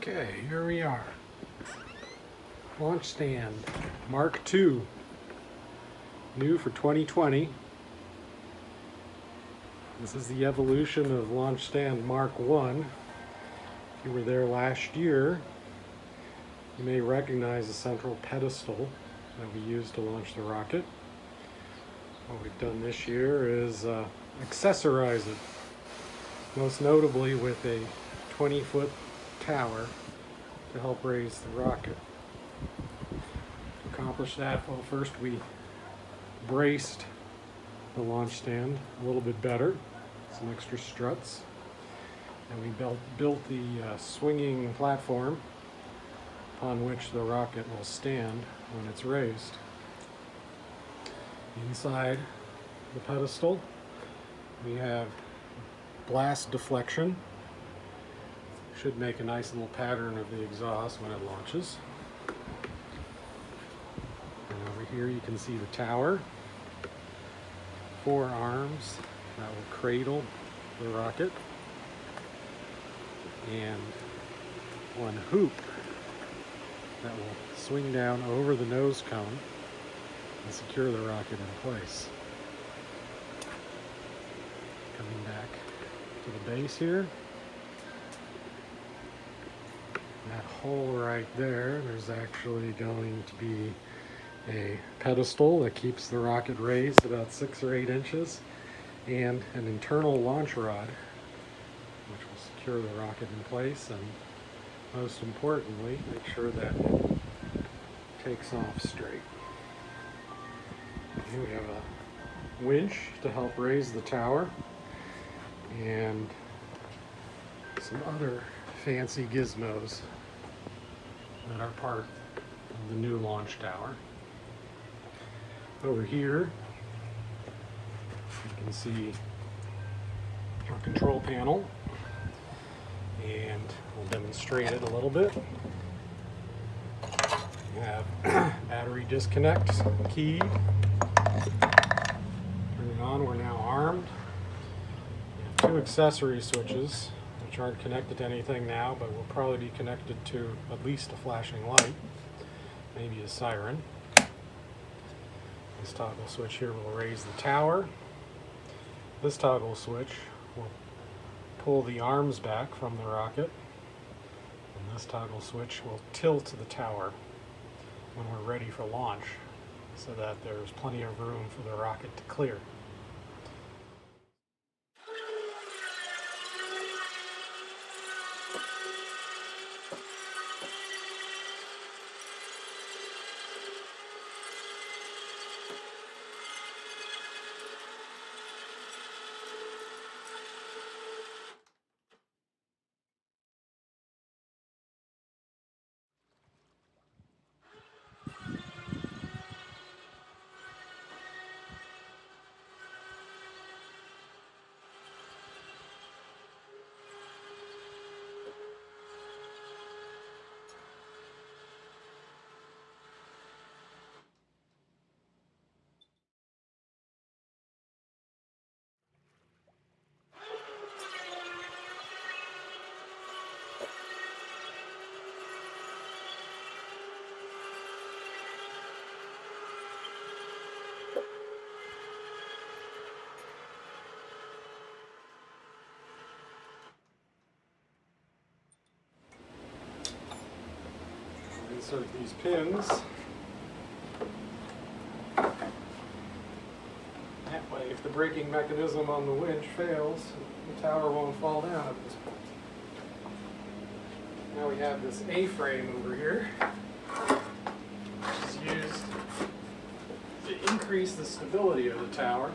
Okay, here we are. Launch stand Mark II, new for 2020. This is the evolution of launch stand Mark I. If you were there last year, you may recognize the central pedestal that we used to launch the rocket. What we've done this year is accessorize it, most notably with a 20-foot tower to help raise the rocket. To accomplish that, well, first we braced the launch stand a little bit better, some extra struts, and we built the swinging platform upon which the rocket will stand when it's raised. Inside the pedestal, we have blast deflection. Should make a nice little pattern of the exhaust when it launches. And over here you can see the tower. 4 arms that will cradle the rocket. And 1 hoop that will swing down over the nose cone and secure the rocket in place. Coming back to the base here. That hole right there, there's actually going to be a pedestal that keeps the rocket raised about 6 or 8 inches, and an internal launch rod which will secure the rocket in place, and most importantly, make sure that it takes off straight. Here we have a winch to help raise the tower, and some other fancy gizmos that are part of the new launch tower. Over here, you can see our control panel, and we'll demonstrate it a little bit. We have battery disconnect key. Turn it on, we're now armed. We have 2 accessory switches, which aren't connected to anything now, but will probably be connected to at least a flashing light, maybe a siren. This toggle switch here will raise the tower. This toggle switch will pull the arms back from the rocket, and this toggle switch will tilt the tower when we're ready for launch, so that there's plenty of room for the rocket to clear. Insert these pins. That way, if the braking mechanism on the winch fails, the tower won't fall down at this point. Now we have this A-frame over here, which is used to increase the stability of the tower.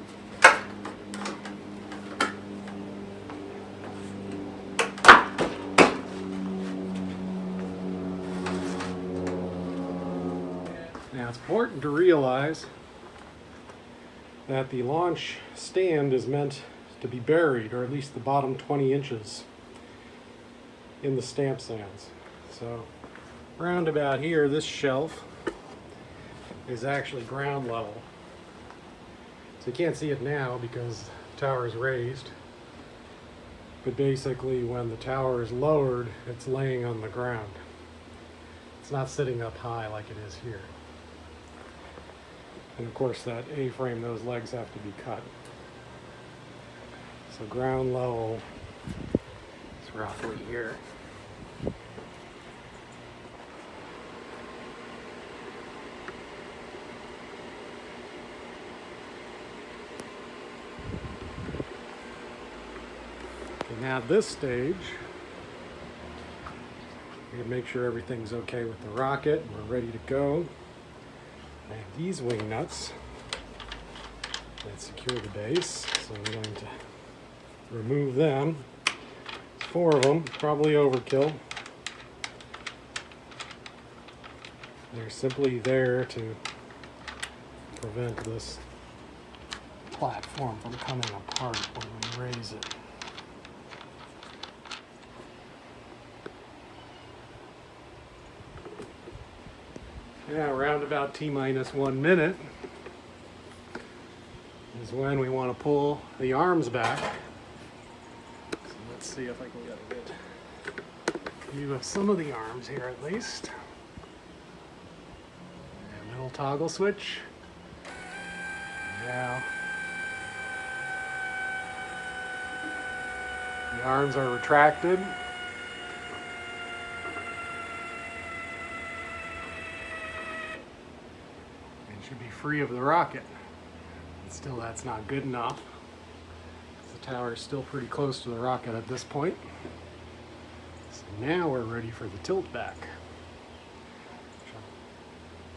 Now it's important to realize that the launch stand is meant to be buried, or at least the bottom 20 inches, in the stamp sands. So round about here, this shelf is actually ground level. So you can't see it now because the tower is raised. But basically when the tower is lowered, it's laying on the ground. It's not sitting up high like it is here. And of course that A-frame, those legs have to be cut. So ground level is roughly here. Okay, now at this stage, we're going to make sure everything's okay with the rocket. We're ready to go. I have these wing nuts that secure the base, so I'm going to remove them. There's 4 of them, probably overkill. They're simply there to prevent this platform from coming apart when we raise it. Yeah, around about T-minus 1 minute is when we want to pull the arms back. So let's see if I can get a good view of some of the arms here at least. And little toggle switch. Now the arms are retracted. Should be free of the rocket. And still, that's not good enough. The tower is still pretty close to the rocket at this point. So now we're ready for the tilt back.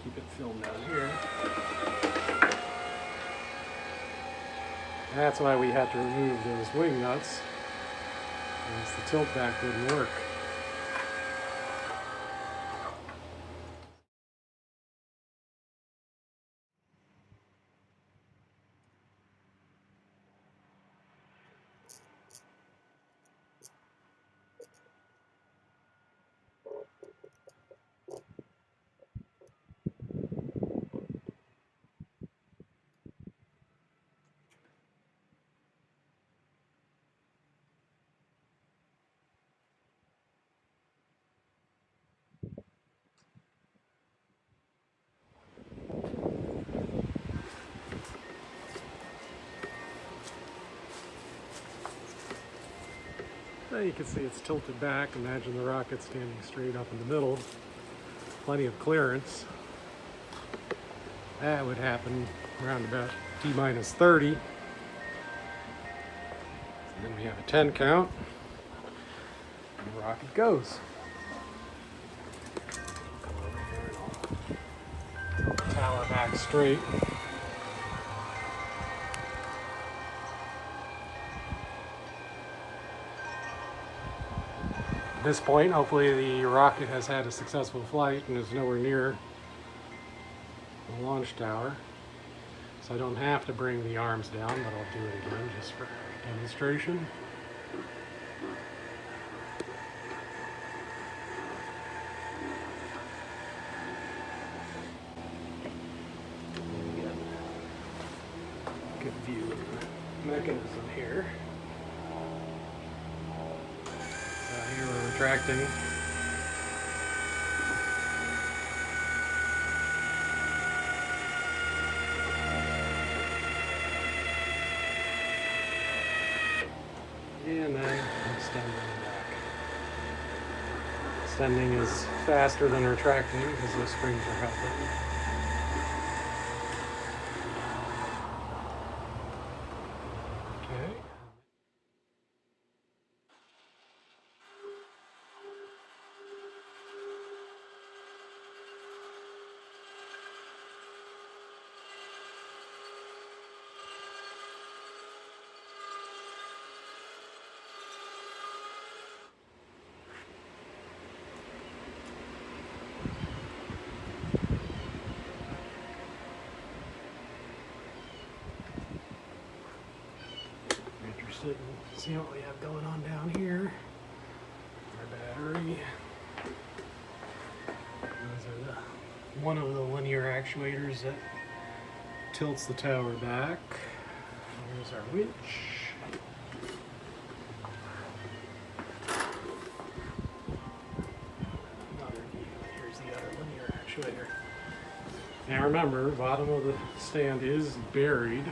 Keep it filmed down here. That's why we had to remove those wing nuts, because the tilt back wouldn't work. Now you can see it's tilted back. Imagine the rocket standing straight up in the middle. Plenty of clearance. That would happen around about T-minus 30. And then we have a 10 count. And the rocket goes. Come over here and I'll tilt the tower back straight. At this point, hopefully the rocket has had a successful flight and is nowhere near the launch tower. So I don't have to bring the arms down, but I'll do it again just for demonstration. Good view of the mechanism here. Here we're retracting. And then extending back. Extending is faster than retracting because those springs are helping. Okay. Interested in seeing what we have going on down here. Our battery. Those are one of the linear actuators that tilts the tower back. Here's our winch. show you here. Now remember, bottom of the stand is buried.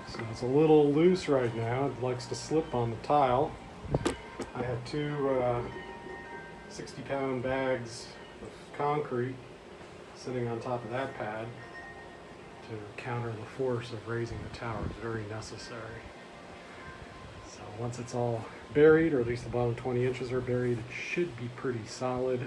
So it's a little loose right now. It likes to slip on the tile. I have two 60-pound bags of concrete sitting on top of that pad to counter the force of raising the tower. It's very necessary. So once it's all buried, or at least the bottom 20 inches are buried, it should be pretty solid.